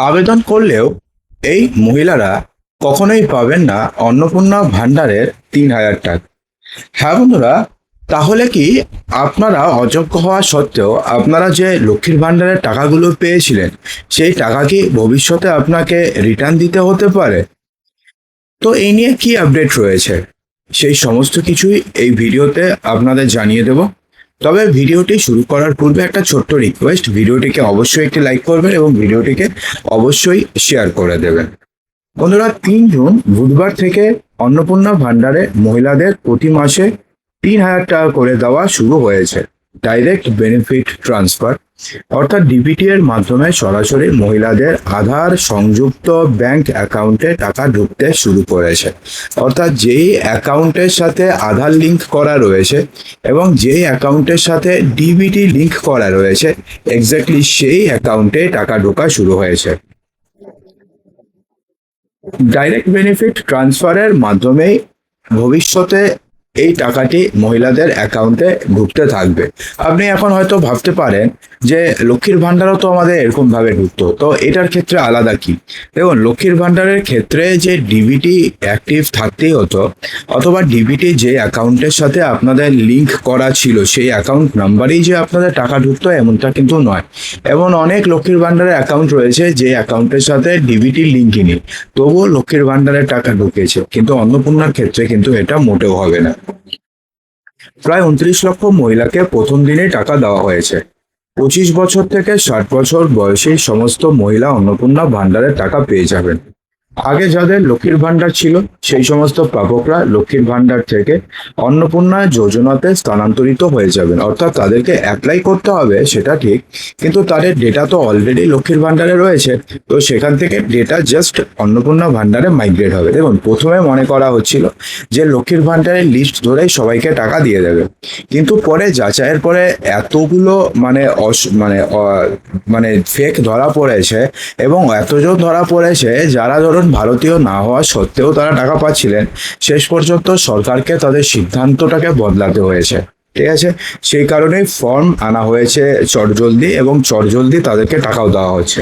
আবেদন করলেও এই মহিলারা কখনোই পাবেন না অন্নপূর্ণা ভাণ্ডারের ৩,০০০ টাকা। হ্যাঁ বন্ধুরা, তাহলে কি আপনারা অযোগ্য হওয়া সত্ত্বেও আপনারা যে লক্ষ্মীর ভাণ্ডারের টাকাগুলো পেয়েছিলেন সেই টাকা কি ভবিষ্যতে আপনাকে রিটার্ন দিতে হতে পারে? তো এই নিয়ে কি আপডেট রয়েছে সেই সমস্ত কিছুই এই ভিডিওতে আপনাদের জানিয়ে দেব। তবে ভিডিওটি শুরু করার পূর্বে একটা ছোট্ট রিকোয়েস্ট, ভিডিওটিকে অবশ্যই একটি লাইক করবেন এবং ভিডিওটিকে অবশ্যই শেয়ার করে দেবেন। বন্ধুরা, ৩ জুন বুধবার থেকে অন্নপূর্ণা ভাণ্ডারে মহিলাদের প্রতি মাসে ৩,০০০ টাকা করে দেওয়া শুরু হয়েছে। ডাইরেক্ট বেনিফিট ট্রান্সফার অর্থাৎ ডিবিটি এর মাধ্যমে সরাসরি মহিলাদের আধার সংযুক্ত ব্যাংক অ্যাকাউন্টে টাকা ঢুকতে শুরু করেছে। অর্থাৎ যেই অ্যাকাউন্টের সাথে আধার লিংক করা রয়েছে এবং যেই অ্যাকাউন্টের সাথে ডিবিটি লিংক করা রয়েছে, এক্স্যাক্টলি সেই অ্যাকাউন্টে টাকা ঢোকা শুরু হয়েছে। ডাইরেক্ট বেনিফিট ট্রান্সফারের মাধ্যমেই ভবিষ্যতে এই টাকাটি মহিলাদের অ্যাকাউন্টে ঢুকতে থাকবে। আপনি এখন হয়তো ভাবতে পারেন যে লক্ষ্মীর ভাণ্ডারও তো আমাদের এরকম ভাবে ঢুকতো, তো এটার ক্ষেত্রে আলাদা কি? দেখুন, লক্ষ্মীর ভাণ্ডারের ক্ষেত্রে যে ডিবিটি অ্যাক্টিভ থাকতেই হতো, অথবা ডিবিটি যে অ্যাকাউন্টের সাথে আপনাদের লিংক করা ছিল সেই অ্যাকাউন্ট নাম্বারেই যে আপনাদের টাকা ঢুকতো এমনটা কিন্তু নয়। এমন অনেক লক্ষ্মীর ভাণ্ডারের অ্যাকাউন্ট রয়েছে যে অ্যাকাউন্টের সাথে ডিবিটি লিঙ্কই নেই, তবুও লক্ষ্মীর ভাণ্ডারের টাকা ঢুকেছে। কিন্তু অন্নপূর্ণার ক্ষেত্রে কিন্তু এটা মোটেও হবে না। প্রায় ২৯ লক্ষ মহিলাকে প্রথম দিনেই টাকা দেওয়া হয়েছে। ২৫ বছর থেকে ৬০ বছর বয়সী সমস্ত মহিলা অন্নপূর্ণা ভাণ্ডারের টাকা পেয়ে যাবেন। আগে যাদের লক্ষ্মীর ভাণ্ডার ছিল সেই সমস্ত প্রাপকরা লক্ষ্মীর ভাণ্ডার থেকে অন্নপূর্ণা যোজনাতে স্থানান্তরিত হয়ে যাবেন। অর্থাৎ তাদেরকে অ্যাপ্লাই করতে হবে সেটা ঠিক, কিন্তু তাদের ডেটা তো অলরেডি লক্ষ্মীর ভাণ্ডারে রয়েছে, তো সেখান থেকে ডেটা জাস্ট অন্নপূর্ণা ভাণ্ডারে মাইগ্রেট হবে। দেখুন, প্রথমে মনে করা হচ্ছিল যে লক্ষ্মীর ভাণ্ডারের লিস্ট ধরেই সবাইকে টাকা দিয়ে দেবে, কিন্তু পরে যাচাইয়ের পরে এতগুলো মানে ফেক ধরা পড়েছে এবং এতজন ধরা পড়েছে যারা ধরুন ভারতীয় না হওয়া সত্ত্বেও তারা টাকা পাচ্ছিলেন। শেষ পর্যন্ত সরকারকে তাদের সিদ্ধান্তটাকে বদলাতে হয়েছে। ঠিক আছে, সেই কারণেই ফর্ম আনা হয়েছে চটজলদি, এবং চটজলদি তাদেরকে টাকাও দেওয়া হচ্ছে।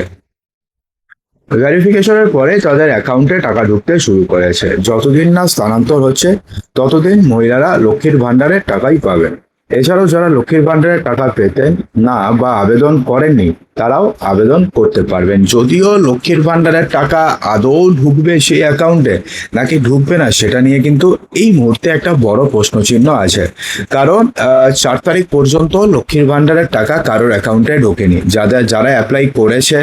ভেরিফিকেশনের পরে তাদের অ্যাকাউন্টে টাকা ঢুকতে শুরু করেছে। যতদিন না স্থানান্তর হচ্ছে ততদিন মহিলারা লক্ষ্মীর ভাণ্ডারের টাকাই পাবেন। এছাড়াও যারা লক্ষ্মীর ভাণ্ডারের টাকা পেতেন না বা আবেদন করেননি তারাও আবেদন করতে পারবেন। যদিও লক্ষ্মীর ভাণ্ডারের টাকা আদৌ ঢুকবে সেই অ্যাকাউন্টে নাকি ঢুকবে না সেটা নিয়ে কিন্তু এই মুহূর্তে একটা বড় প্রশ্নচিহ্ন আছে। কারণ ৪ তারিখ পর্যন্ত লক্ষ্মীর ভাণ্ডারের টাকা কারোর অ্যাকাউন্টে ঢোকেনি। যারা অ্যাপ্লাই করেছে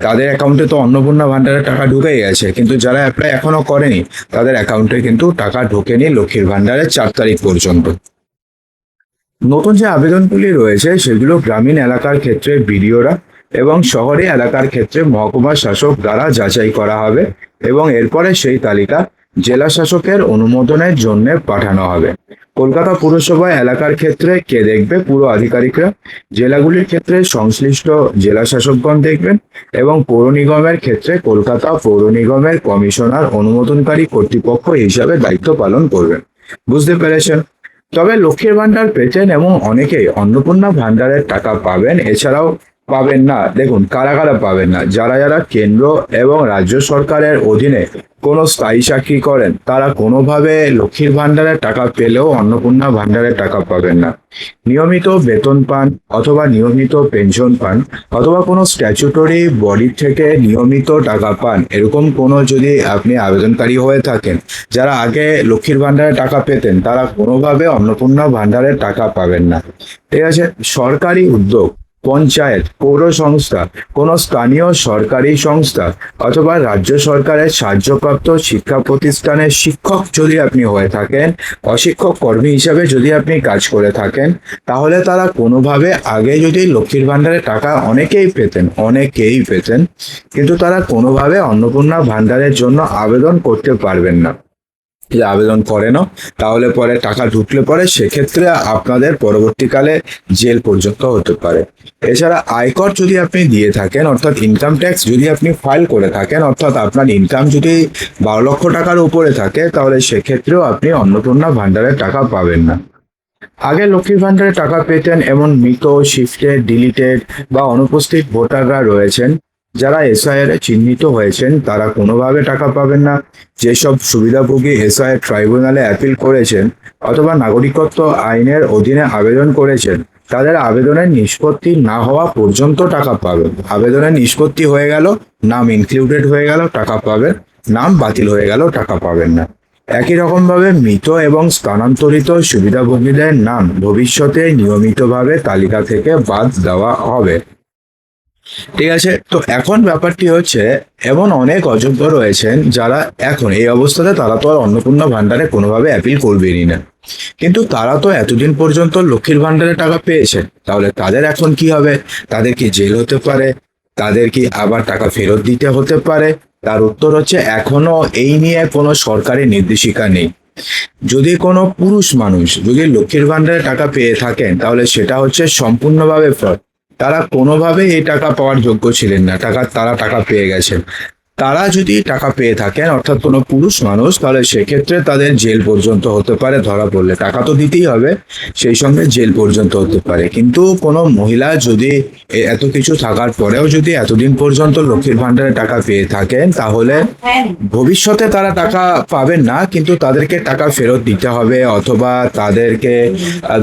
তাদের অ্যাকাউন্টে তো অন্নপূর্ণা ভাণ্ডারের টাকা ঢুকেই গেছে, কিন্তু যারা অ্যাপ্লাই এখনো করেনি তাদের অ্যাকাউন্টে কিন্তু টাকা ঢোকেনি লক্ষ্মীর ভাণ্ডারের ৪ তারিখ পর্যন্ত। নতুন যে আবেদনগুলি রয়েছে সেগুলো গ্রামীণ এলাকার ক্ষেত্রে বিডিওরা এবং শহরে এলাকার ক্ষেত্রে মহকুমা শাসক দ্বারা যাচাই করা হবে এবং এরপরে সেই তালিকা জেলা শাসকের অনুমোদনের জন্য পাঠানো হবে। কলকাতা পুরসভা এলাকার ক্ষেত্রে কে দেখবে? পুরো আধিকারিকরা। জেলাগুলির ক্ষেত্রে সংশ্লিষ্ট জেলা শাসকগণ দেখবেন এবং পৌর নিগমের ক্ষেত্রে কলকাতা পৌর নিগমের কমিশনার অনুমোদনকারী কর্তৃপক্ষ হিসাবে দায়িত্ব পালন করবেন। বুঝতে পেরেছেন? তবে লক্ষ্মীর ভাণ্ডার পেতেন এবং অনেকেই অন্নপূর্ণা ভাণ্ডারের টাকা পাবেন, এছাড়াও পাবেন না। দেখুন, কারা কারা পাবেন না? যারা যারা কেন্দ্র এবং রাজ্য সরকারের অধীনে কোনো স্থায়ী চাকরি করেন তারা কোনোভাবে লক্ষ্মীর ভাণ্ডারের টাকা পেলেও অন্নপূর্ণা ভাণ্ডারের টাকা পাবেন না। নিয়মিত বেতন পান অথবা নিয়মিত পেনশন পান অথবা কোনো স্ট্যাচুটরি বডি থেকে নিয়মিত টাকা পান, এরকম কোনো যদি আপনি আবেদনকারী হয়ে থাকেন যারা আগে লক্ষ্মীর ভাণ্ডারের টাকা পেতেন, তারা কোনোভাবে অন্নপূর্ণা ভাণ্ডারের টাকা পাবেন না। ঠিক আছে, সরকারি উদ্যোগ, পঞ্চায়েত, পৌর সংস্থা, কোনো স্থানীয় সরকারি সংস্থা অথবা রাজ্য সরকারের সাহায্যপ্রাপ্ত শিক্ষা প্রতিষ্ঠানের শিক্ষক যদি আপনি হয়ে থাকেন, অশিক্ষক কর্মী হিসাবে যদি আপনি কাজ করে থাকেন, তাহলে তারা কোনোভাবে আগে যদি লক্ষ্মীর ভাণ্ডারের টাকা অনেকেই পেতেন, কিন্তু তারা কোনোভাবে অন্নপূর্ণা ভাণ্ডারের জন্য আবেদন করতে পারবেন না। যে আবেদন করেনও তাহলে পরে টাকা ঢুকলে পরে সেক্ষেত্রে আপনাদের পরবর্তীকালে জেল পর্যন্ত হতে পারে। এছাড়া আয়কর যদি আপনি দিয়ে থাকেন, অর্থাৎ ইনকাম ট্যাক্স যদি আপনি ফাইল করে থাকেন, অর্থাৎ আপনার ইনকাম যদি ১২ লক্ষ টাকার উপরে থাকে, তাহলে সেক্ষেত্রেও আপনি অন্নপূর্ণা ভাণ্ডারের টাকা পাবেন না। আগে লক্ষ্মীর ভাণ্ডারে টাকা পেতেন এমন মৃত, শিফটেড, ডিলিটেড বা অনুপস্থিত ভোটাররা রয়েছেন, যারা এসআইআর এ চিহ্নিত হয়েছেন তারা কোনোভাবে টাকা পাবেন না। যেসব সুবিধাভোগী এসআইআর ট্রাইব্যুনালে অ্যাপিল করেছেন অথবা নাগরিকত্ব আইনের অধীনে আবেদন করেছেন, তাদের আবেদনের নিষ্পত্তি না হওয়া পর্যন্ত টাকা পাবেন। আবেদনের নিষ্পত্তি হয়ে গেল, নাম ইনক্লুডেড হয়ে গেল, টাকা পাবেন। নাম বাতিল হয়ে গেল, টাকা পাবেন না। একই রকমভাবে মৃত এবং স্থানান্তরিত সুবিধাভোগীদের নাম ভবিষ্যতে নিয়মিতভাবে তালিকা থেকে বাদ দেওয়া হবে। ঠিক আছে, তো এখন ব্যাপারটি হচ্ছে এমন অনেক অযোগ্য রয়েছেন যারা এখন এই অবস্থাতে তারা তো আর অন্নপূর্ণা ভান্ডারে কোনোভাবে অ্যাপিল করবেনই না, কিন্তু তারা তো এতদিন পর্যন্ত লক্ষ্মীর ভান্ডারে টাকা পেয়েছেন, তাহলে তাদের এখন কি হবে? তাদের কি জেল হতে পারে? তাদের কি আবার টাকা ফেরত দিতে হতে পারে? তার উত্তর হচ্ছে এখনো এই নিয়ে কোনো সরকারি নির্দেশিকা নেই। যদি কোনো পুরুষ মানুষ যদি লক্ষ্মীর ভান্ডারে টাকা পেয়ে থাকেন তাহলে সেটা হচ্ছে সম্পূর্ণভাবে ফ্রড। তারা কোনোভাবে এই টাকা পাওয়ার যোগ্য ছিলেন না, তারা টাকা পেয়ে গেছেন। তারা যদি টাকা পেয়ে থাকেন অর্থাৎ কোনো পুরুষ মানুষ, তাহলে সেক্ষেত্রে তাদের জেল পর্যন্ত হতে পারে, ধরা পড়লে টাকা তো দিতেই হবে, সেই সঙ্গে জেল পর্যন্ত হতে পারে। কিন্তু কোনো মহিলা যদি এত কিছু থাকার পরেও যদি এতদিন পর্যন্ত লক্ষ্মীর ভান্ডারে টাকা পেয়ে থাকেন তাহলে ভবিষ্যতে তারা টাকা পাবেন না, কিন্তু তাদেরকে টাকা ফেরত দিতে হবে অথবা তাদেরকে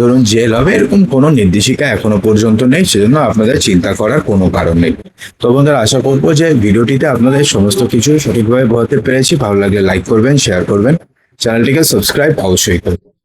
ধরুন জেল হবে, এরকম কোনো নির্দেশিকা এখনো পর্যন্ত নেই। সেজন্য আপনাদের চিন্তা করার কোনো কারণ নেই। তো বন্ধুরা, আশা করবো যে ভিডিওটিতে আপনাদের সমস্ত কিছু সঠিকভাবে বোঝাতে পেরেছি। ভালো লাগলে লাইক করবেন, শেয়ার করবেন, চ্যানেলটিকে সাবস্ক্রাইব অবশ্যই করবেন।